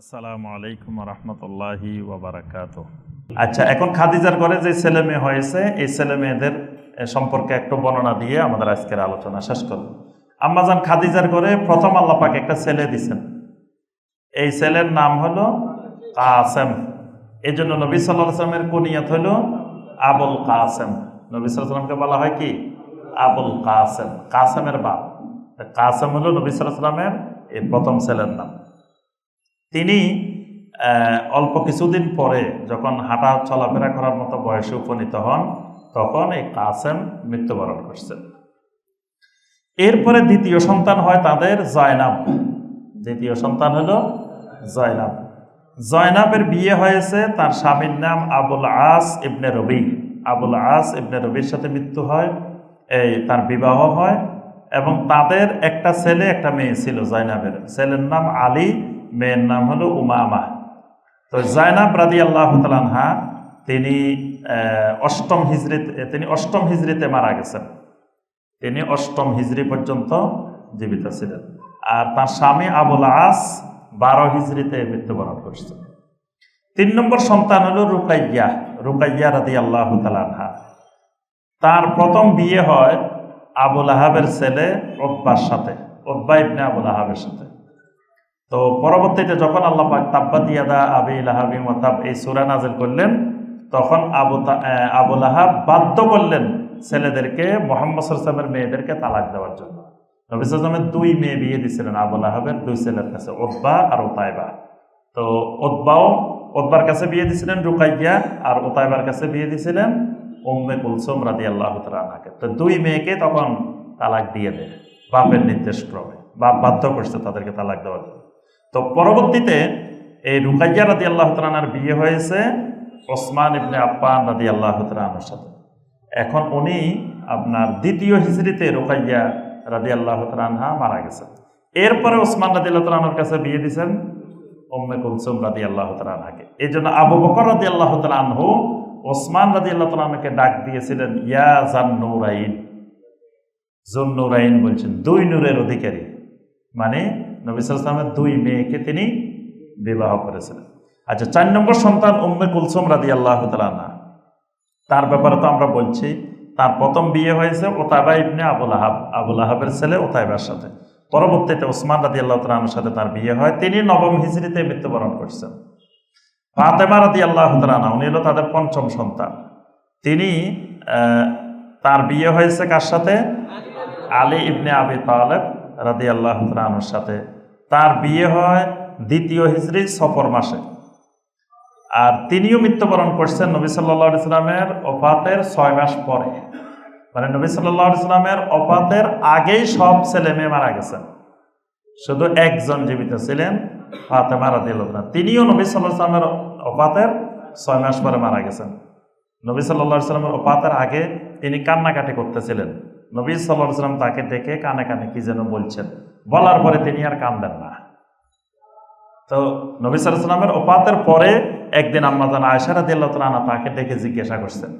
আসসালামু আলাইকুম রহমতুল্লাহি ওয়াবারাকাতুহ। আচ্ছা, এখন খাদিজার ঘরে যে ছেলে মেয়ে হয়েছে এই ছেলে মেয়েদের সম্পর্কে একটু বর্ণনা দিয়ে আমাদের আজকের আলোচনা শেষ করব। আম্মাজান খাদিজার ঘরে প্রথম আল্লাহ পাক একটা ছেলে দিছেন। এই ছেলের নাম হলো কাসেম। এই জন্য নবী সাল্লাল্লাহু আলাইহি ওয়াসাল্লামের কুনিয়াত হলো আবুল কাসেম। নবী সাল্লাল্লাহু আলাইহি ওয়াসাল্লামকে বলা হয় কি আবুল কাসেম, কাসেমের বাপ। কাসেম হলো নবী সাল্লাল্লাহু আলাইহি ওয়াসাল্লামের এই প্রথম ছেলের নাম। তিনি অল্প কিছুদিন পরে যখন হাঁটা চলাফেরা করার মতো বয়সে উপনীত হন তখন এই কাসেম মৃত্যুবরণ করছেন। এরপরে দ্বিতীয় সন্তান হয় তাদের জয়নাব। দ্বিতীয় সন্তান হলো জয়নাব। জয়নাবের বিয়ে হয়েছে, তার স্বামীর নাম আবুল আস ইবনে রবি। আবুল আস ইবনে রবির সাথে মৃত্যু হয়, তার বিবাহ হয় এবং তাদের একটা ছেলে একটা মেয়ে ছিল। জয়নাবের ছেলের নাম আলী, মেয়ের নাম হলো উমামা। তো জয়নাব রাদিয়াল্লাহু তাআলা আনহা তিনি অষ্টম হিজরিতে মারা গেছেন। তিনি অষ্টম হিজরি পর্যন্ত জীবিত ছিলেন। আর তার স্বামী আবুল আস 12 হিজরিতে মৃত্যুবরণ করছেন। 3 নম্বর সন্তান হলো রুকাইয়া। রুকাইয়া রাদিয়াল্লাহু তাআলা আনহা, তার প্রথম বিয়ে হয় আবুল আহাবের ছেলে উতবার সাথে, উতবা ইবনে আবুল আহাবের সাথে। তো পরবর্তীতে যখন আল্লাহ পাক তাব্বাত ইয়াদা আবি লাহাবি ওয়া তাব এই সূরা নাযিল করলেন তখন আবুল আহাব বাধ্য করলেন ছেলেদেরকে মুহাম্মদ সাল্লাল্লাহু আলাইহি ওয়াসাল্লামের মেয়েদেরকে তালাক দেওয়ার জন্য। নবী সাল্লাল্লাহু আলাইহি ওয়াসাল্লামের 2 মেয়ে বিয়ে দিয়েছিলেন আবুল আহাবের 2 ছেলের কাছে, উতবা আর উতাইবা। তো উতবার কাছে বিয়ে দিয়েছিলেন রুকাইয়া, আর উতাইবার কাছে বিয়ে দিয়েছিলেন উম্মে কুলসুম রাদিয়াল্লাহু তাআলা আনহাকে। তো 2 মেয়েকে তখন তালাক দিয়ে দেয় বাপের নির্দেশ ক্রমে, বাপ বাধ্য করছে তাদেরকে তালাক দেওয়ার জন্য। তো পরবর্তীতে এই রুকাইয়া রাদিয়াল্লাহু তাআলা আনহার বিয়ে হয়েছে ওসমান ইবনে আফফান রাদিয়াল্লাহু তাআলা আনহুর সাথে। এখন উনি আপনার দ্বিতীয় হিজরিতে রুকাইয়া রাদিয়াল্লাহু তাআলা আনহা মারা গেছেন। এরপরে ওসমান রাদিয়াল্লাহু তাআলা আনহুর কাছে বিয়ে দিয়েছেন উম্মে কুলসুম রাদিয়াল্লাহু তাআলা আনহাকে। এই জন্য আবু বকর রাদিয়াল্লাহু তাআলা আনহু ওসমান রাদিয়াল্লাহু তাআলা আনহুকে ডাক দিয়েছিলেন ইয়া জান্নুরাইন। জুন্নুরাইন বলছেন 2 নূরের অধিকারী, মানে নবী সাল্লাল্লাহু আলাইহি ওয়াসাল্লামের 2 মেয়েকে তিনি বিবাহ করেছিলেন। আচ্ছা, 4 নম্বর সন্তান উম্মে কুলসুম রাদিয়াল্লাহু তাআলা আনহা। তার ব্যাপারে তো আমরা বলছি, তার প্রথম বিয়ে হয়েছে উতাবা ইবনে আবুল আহাব, আবুল আহাবের ছেলে উতাইবার সাথে। পরবর্তীতে ওসমান রাদিয়াল্লাহু তাআলা আনহুর সাথে তার বিয়ে হয়, তিনি 9ম হিজরিতে মৃত্যুবরণ করছেন। ফাতেমা রাদিয়াল্লাহু তাআলা আনহা, উনি হলো তাদের 5ম সন্তান। তিনি তার বিয়ে হয়েছে কার সাথে? আলী ইবনে আবি তালেব রাদিয়াল্লাহু তাআলা আনহুর সাথে। তার বিয়ে হয় 2য় হিজরি সফর মাসে। আর তিনিও মৃত্যুবরণ করছেন নবী সাল্লাল্লাহু আলাইহি ওয়াসাল্লামের ওফাতের 6 মাস পরে। মানে নবী সাল্লাল্লাহু আলাইহি ওয়াসাল্লামের ওফাতের আগেই সব ছেলে মেয়ে মারা গেছেন, শুধু একজন জীবিত ছিলেন, ফাতেমা রাদিয়াল্লাহু তাআলা। তিনিও নবী সাল্লাল্লাহু আলাইহি ওয়াসাল্লামের ওফাতের 6 মাস পরে মারা গেছেন। নবী সাল্লাল্লাহু আলাইহি ওয়াসাল্লামের ওফাতের আগে তিনি কান্নাকাটি করতেছিলেন। নবী সাল্লাল্লাহু আলাইহি ওয়াসাল্লাম তাকে ডেকে কানে কানে কি যেন বলছেন, বলার পরে তিনি আর কাঁদেন না। তো নবী সাল্লাল্লাহু আলাইহি ওয়াসাল্লামের ওফাতের পরে একদিন আম্মাজান আয়েশা রাদিয়াল্লাহু তাআলা আনহা তাকে ডেকে জিজ্ঞাসা করছেন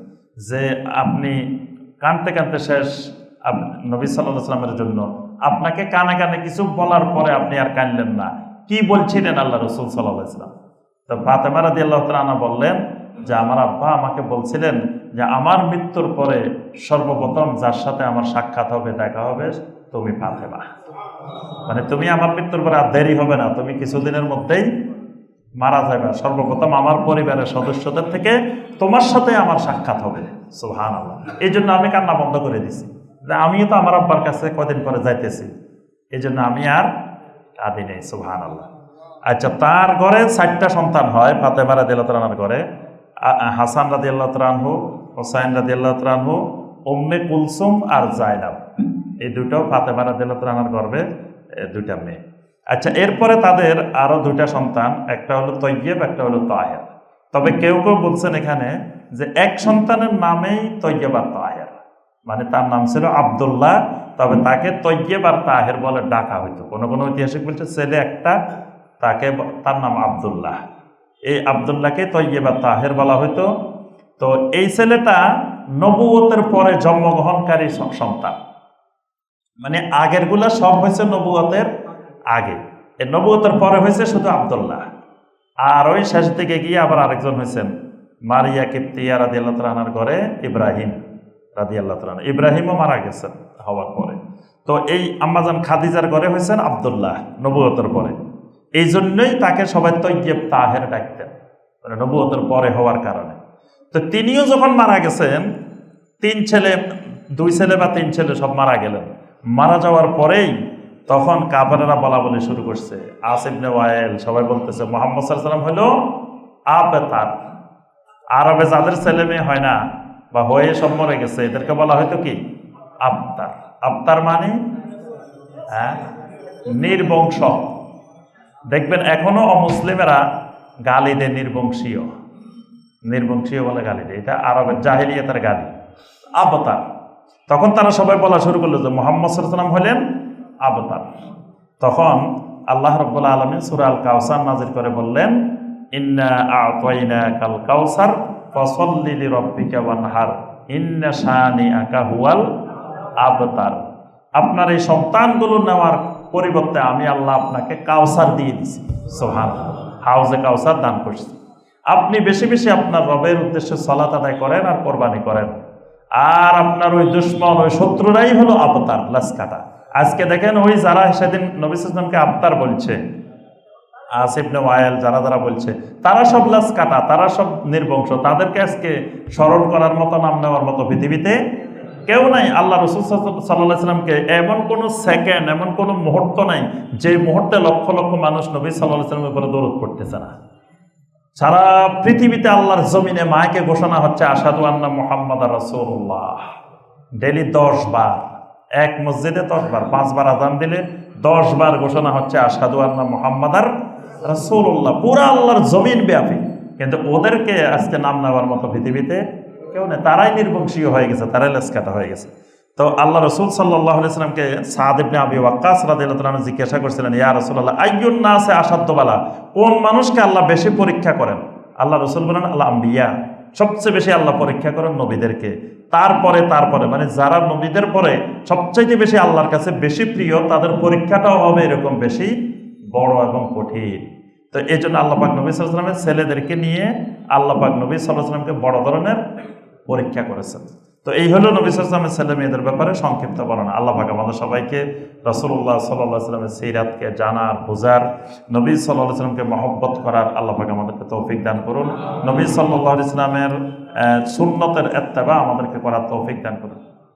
যে আপনি কাঁদতে কাঁদতে শেষ, নবী সাল্লাল্লাহু আলাইহি ওয়াসাল্লামের জন্য আপনাকে কানে কানে কিছু বলার পরে আপনি আর কাঁদলেন না, কি বলছিলেন আল্লাহ রাসূল সাল্লাল্লাহু আলাইহি ওয়াসাল্লাম? তো ফাতেমা রাদিয়াল্লাহু তাআলা আনহা বললেন যে আমার আব্বা আমাকে বলছিলেন যে আমার মৃত্যুর পরে সর্বপ্রথম যার সাথে আমার সাক্ষাৎ হবে, দেখা হবে, তুমি ফাতেমা। মানে তুমি আমার মৃত্যুর পরে আর দেরি হবে না, তুমি কিছুদিনের মধ্যেই মারা যাবে, সর্বপ্রথম আমার পরিবারের সদস্যদের থেকে তোমার সাথে আমার সাক্ষাৎ হবে। সুবহানাল্লাহ। এই জন্য আমি কান্না বন্ধ করে দিছি, আমিও তো আমার আব্বার কাছে কদিন পরে যাইতেছি, এই জন্য আমি আর কাঁদি নেই। সুবহানাল্লাহ। আচ্ছা, তার ঘরে 4টা সন্তান হয় ফাতেমা রাদিয়াল্লাহু তাআলা আনহার ঘরে। হাসান রাদিয়াল্লাহু তাআলা আনহু, হুসাইন রাদিয়াল্লাহু তাআলা আনহু, উম্মে কুলসুম আর জায়নাব, এই দুটো ফাতেমা রাদিয়াল্লাহু তাআলা আনহার গর্ভে 2টা মেয়ে। আচ্ছা, এরপরে তাদের আরো 2টা সন্তান, একটা হলো তৈয়ব, একটা হলো তাহের। তবে কেউ কেউ বলছেন এখানে যে এক সন্তানের নামেই তৈয়ব আর তাহের, মানে তার নাম ছিল আব্দুল্লাহ, তবে তাকে তৈয়ব আর তাহের বলে ডাকা হইতো। কোনো কোনো ঐতিহাসিক বলছে ছেলে একটা, তার নাম আব্দুল্লাহ, এই আব্দুল্লাহকে তৈয়ব আর তাহের বলা হইতো। তো এই ছেলেটা নবুয়তের পরে জন্মগ্রহণকারী সন্তান, মানে আগের গুলা সব হয়েছে নবুয়তের আগে, এই নবুয়তের পরে হয়েছে শুধু আব্দুল্লাহ। আর ওই শেষ দিকে গিয়ে আবার আরেকজন হয়েছেন মারিয়া কিপ্তিয়া রাদিয়াল্লাহু তাআলা আনহার ঘরে ইব্রাহিম রাদিয়াল্লাহু তাআলা, ইব্রাহিমও মারা গেছেন হওয়ার পরে। তো এই আম্মাজান খাদিজার ঘরে হয়েছেন আব্দুল্লাহ নবুয়তের পরে। এই জন্যই তাকে সবাই তৈয়ব তাহের ডাকতেন, মানে নবুয়তের পরে হওয়ার কারণে। তো তিনিও যখন মারা গেছেন, দুই ছেলে বা তিন ছেলে সব মারা গেলেন। মারা যাওয়ার পরেই তখন কাফেরেরা বলা বলি শুরু করছে, আস ইবনে ওয়াইল সবাই বলতেছে মুহাম্মদ সাল্লাল্লাহু আলাইহি ওয়াসাল্লাম হলো আবতার। আরবে যাদের ছেলে মেয়ে হয় না বা হয়ে সব মরে গেছে এদেরকে বলা হয়তো কি আবতার। আবতার মানে নির্বংশ। দেখবেন এখনো অমুসলিমেরা গালি দেয় নির্বংশীয়, নির্বংশীয় বলে গালি দেয়, এটা আরবের জাহেলিয়াতের গালি আবতার। তখন তারা সবাই বলা শুরু করলো যে মুহাম্মদ সাল্লাল্লাহু আলাইহি ওয়াসাল্লাম হলেন আবতার। তখন আল্লাহ রাব্বুল আলামিন সূরা আল কাউসার নাযিল করে বললেন, ইন্না আ'তাইনাকাল কাউসার ফাসাল্লি লিরাব্বিকা ওয়ানহার ইন্না শানিআকা হুয়াল আবতার। আপনার এই সন্তানগুলো নেওয়ার পরিবর্তে আমি আল্লাহ আপনাকে কাউসার দিয়ে দিছি, সুবহানাল্লাহ, হাউজে কাউসার দান করছি। আপনি বেশি বেশি আপনার রবের উদ্দেশ্যে সালাত আদায় করেন আর কোরবানি করেন। আর আপনার ওই দুশমন, ওই শত্রুরাই হলো আবতার, লাসকাটা। আজকে দেখেন ওই যারা সেদিন নবী সাল্লাল্লাহু আলাইহি ওয়াসাল্লামকে আবতার বলছে, আস ইবনে ওয়াইল যারা বলছে, তারা সব লাসকাটা, তারা সব নির্বংশ। তাদেরকে আজকে স্মরণ করার মতো, নাম নেওয়ার মতো পৃথিবীতে কেউ নাই। আল্লাহ রাসূল সাল্লাল্লাহু আলাইহি ওয়াসাল্লামকে এমন কোনো সেকেন্ড, এমন কোনো মুহূর্ত নাই যে মুহূর্তে লক্ষ লক্ষ মানুষ নবী সাল্লাল্লাহু আলাইহি ওয়াসাল্লামের উপরে দরুদ পড়তেছে না। সারা পৃথিবীতে আল্লাহর জমিনে মাইকে ঘোষণা হচ্ছে আশহাদু আন্না মুহাম্মাদার রাসূলুল্লাহ। ডেইলি 10 বার, এক মসজিদে 10 বার, 5 বার আযান দিলে 10 বার ঘোষণা হচ্ছে আশহাদু আন্না মুহাম্মাদার রাসূলুল্লাহ, পুরা আল্লাহর জমিন ব্যাপী। কিন্তু ওদেরকে আজকে নাম নেওয়ার মতো পৃথিবীতে কেউ নেই। তারাই নির্বংশীয় হয়ে গেছে, তারাই লেসকাটা হয়ে গেছে। তো আল্লাহ রাসূল সাল্লাল্লাহু আলাইহি ওয়াসাল্লামকে সাদ ইবনে আবি ওয়াক্কাস রাদিয়াল্লাহু তাআলা জিজ্ঞাসা করছিলেন, ইয়া রাসূলুল্লাহ আইয়ুন নাসে আশাদ্দু বালা, কোন মানুষকে আল্লাহ বেশি পরীক্ষা করেন? আল্লাহ রাসূল বলেন আল আম্বিয়া, সবচেয়ে বেশি আল্লাহ পরীক্ষা করেন নবীদেরকে। তারপরে মানে যারা নবীদের পরে সবচাইতে বেশি আল্লাহর কাছে বেশি প্রিয়, তাদের পরীক্ষাটাও হবে এরকম বেশি বড় এবং কঠিন। তো এই জন্য আল্লাহ পাক নবী সাল্লাল্লাহু আলাইহি ওয়াসাল্লামের ছেলেদেরকে নিয়ে আল্লাহ পাক নবী সাল্লাল্লাহু আলাইহি ওয়াসাল্লামকে বড় ধরনের পরীক্ষা করেছেন। তো এই হলো নবী সাল্লাল্লাহু আলাইহি ওয়াসাল্লামের ছেলে মেয়েদের ব্যাপারে সংক্ষিপ্ত বর্ণনা। আল্লাহ পাক আমাদের সবাইকে রাসূলুল্লাহ সাল্লাল্লাহু আলাইহি ওয়াসাল্লামের সিরাতকে জানার, বোঝার, নবী সাল্লাল্লাহু আলাইহি ওয়াসাল্লামকে মহব্বত করার আল্লাহ পাক আমাদেরকে তৌফিক দান করুন। নবী সাল্লাল্লাহু আলাইহি ওয়াসাল্লামের সুন্নতের ইত্তেবা আমাদেরকে করার তৌফিক দান করুন।